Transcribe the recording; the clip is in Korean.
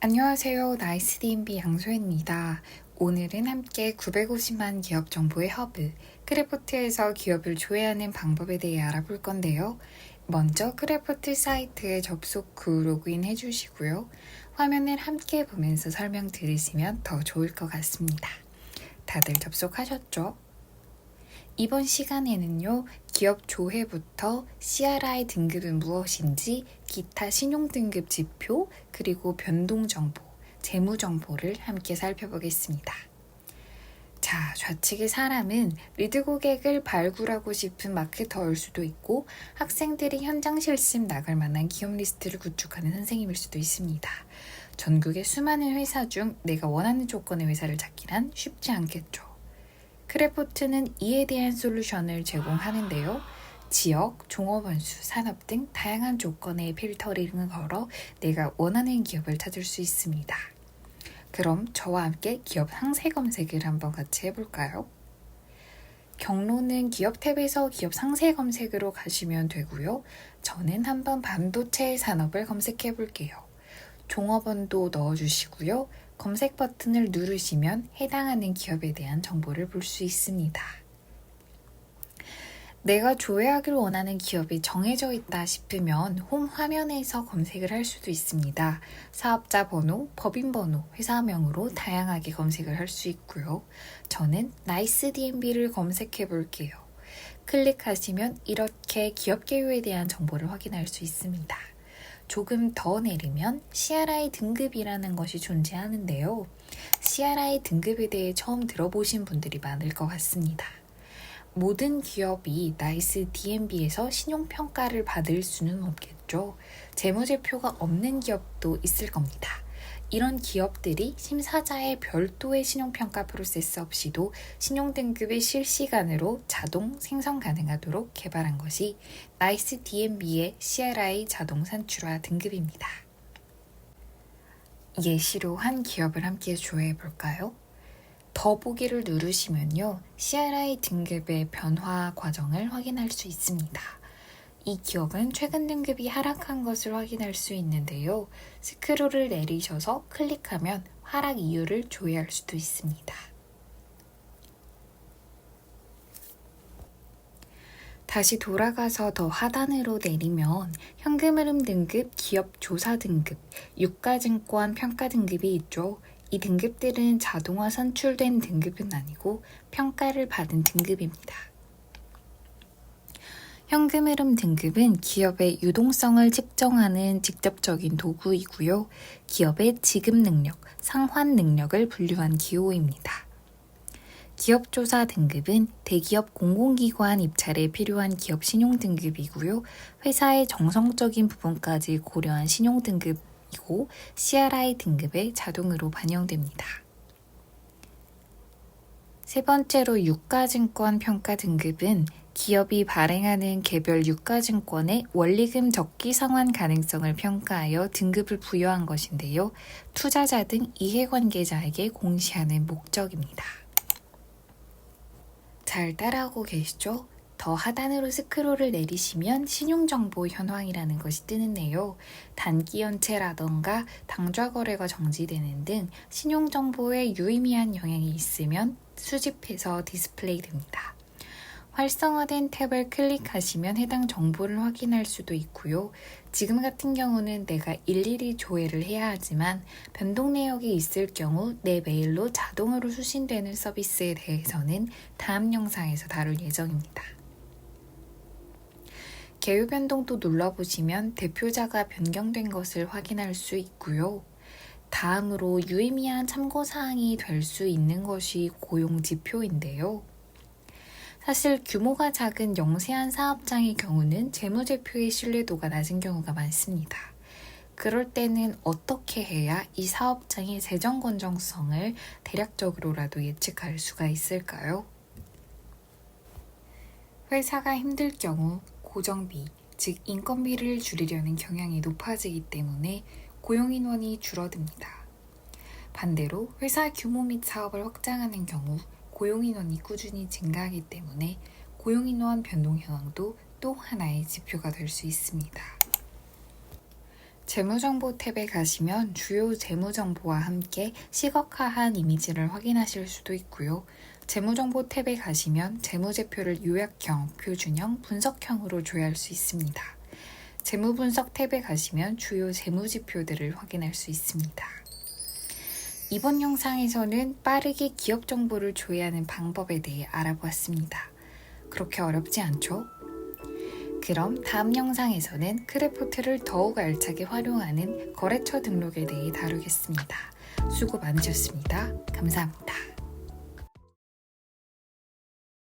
안녕하세요. 나이스 D&B 양소혜입니다. 오늘은 함께 950만 기업 정보의 허브, 크래포트에서 기업을 조회하는 방법에 대해 알아볼 건데요. 먼저 크래포트 사이트에 접속 후 로그인 해주시고요. 화면을 함께 보면서 설명 들으시면 더 좋을 것 같습니다. 다들 접속하셨죠? 이번 시간에는요, 기업 조회부터 CRI 등급은 무엇인지, 기타 신용등급 지표, 그리고 변동정보, 재무정보를 함께 살펴보겠습니다. 자, 좌측의 사람은 리드 고객을 발굴하고 싶은 마케터일 수도 있고, 학생들이 현장 실습 나갈 만한 기업 리스트를 구축하는 선생님일 수도 있습니다. 전국의 수많은 회사 중 내가 원하는 조건의 회사를 찾기란 쉽지 않겠죠. 크래포트는 이에 대한 솔루션을 제공하는데요. 지역, 종업원수, 산업 등 다양한 조건의 필터링을 걸어 내가 원하는 기업을 찾을 수 있습니다. 그럼 저와 함께 기업 상세 검색을 한번 같이 해볼까요? 경로는 기업 탭에서 기업 상세 검색으로 가시면 되고요. 저는 한번 반도체 산업을 검색해 볼게요. 종업원도 넣어주시고요. 검색 버튼을 누르시면 해당하는 기업에 대한 정보를 볼 수 있습니다. 내가 조회하기를 원하는 기업이 정해져 있다 싶으면 홈 화면에서 검색을 할 수도 있습니다. 사업자 번호, 법인 번호, 회사명으로 다양하게 검색을 할 수 있고요. 저는 나이스 D&B를 검색해 볼게요. 클릭하시면 이렇게 기업 개요에 대한 정보를 확인할 수 있습니다. 조금 더 내리면 CRI 등급이라는 것이 존재하는데요. CRI 등급에 대해 처음 들어보신 분들이 많을 것 같습니다. 모든 기업이 나이스 D&B에서 신용평가를 받을 수는 없겠죠. 재무제표가 없는 기업도 있을 겁니다. 이런 기업들이 심사자의 별도의 신용평가 프로세스 없이도 신용등급이 실시간으로 자동 생성 가능하도록 개발한 것이 나이스 D&B의 CRI 자동 산출화 등급입니다. 예시로 한 기업을 함께 조회해 볼까요? 더보기를 누르시면요, CRI 등급의 변화 과정을 확인할 수 있습니다. 이 기업은 최근 등급이 하락한 것을 확인할 수 있는데요. 스크롤을 내리셔서 클릭하면 하락 이유를 조회할 수도 있습니다. 다시 돌아가서 더 하단으로 내리면 현금 흐름 등급, 기업 조사 등급, 유가증권 평가 등급이 있죠. 이 등급들은 자동화 산출된 등급은 아니고 평가를 받은 등급입니다. 현금 흐름 등급은 기업의 유동성을 측정하는 직접적인 도구이고요. 기업의 지급 능력, 상환 능력을 분류한 기호입니다. 기업조사 등급은 대기업 공공기관 입찰에 필요한 기업 신용등급이고요. 회사의 정성적인 부분까지 고려한 신용등급이고 CRI 등급에 자동으로 반영됩니다. 세 번째로 유가증권 평가 등급은 기업이 발행하는 개별 유가증권의 원리금 적기 상환 가능성을 평가하여 등급을 부여한 것인데요. 투자자 등 이해관계자에게 공시하는 목적입니다. 잘 따라오고 계시죠? 더 하단으로 스크롤을 내리시면 신용정보 현황이라는 것이 뜨는데요. 단기연체라던가 당좌거래가 정지되는 등 신용정보에 유의미한 영향이 있으면 수집해서 디스플레이 됩니다. 활성화된 탭을 클릭하시면 해당 정보를 확인할 수도 있고요. 지금 같은 경우는 내가 일일이 조회를 해야 하지만 변동 내역이 있을 경우 내 메일로 자동으로 수신되는 서비스에 대해서는 다음 영상에서 다룰 예정입니다. 개요 변동도 눌러보시면 대표자가 변경된 것을 확인할 수 있고요. 다음으로 유의미한 참고사항이 될 수 있는 것이 고용지표인데요. 사실 규모가 작은 영세한 사업장의 경우는 재무제표의 신뢰도가 낮은 경우가 많습니다. 그럴 때는 어떻게 해야 이 사업장의 재정 건전성을 대략적으로라도 예측할 수가 있을까요? 회사가 힘들 경우 고정비, 즉 인건비를 줄이려는 경향이 높아지기 때문에 고용인원이 줄어듭니다. 반대로 회사 규모 및 사업을 확장하는 경우 고용인원이 꾸준히 증가하기 때문에 고용인원 변동 현황도 또 하나의 지표가 될 수 있습니다. 재무정보 탭에 가시면 주요 재무정보와 함께 시각화한 이미지를 확인하실 수도 있고요. 재무정보 탭에 가시면 재무제표를 요약형, 표준형, 분석형으로 조회할 수 있습니다. 재무분석 탭에 가시면 주요 재무지표들을 확인할 수 있습니다. 이번 영상에서는 빠르게 기업 정보를 조회하는 방법에 대해 알아보았습니다. 그렇게 어렵지 않죠? 그럼 다음 영상에서는 크레포트를 더욱 알차게 활용하는 거래처 등록에 대해 다루겠습니다. 수고 많으셨습니다. 감사합니다.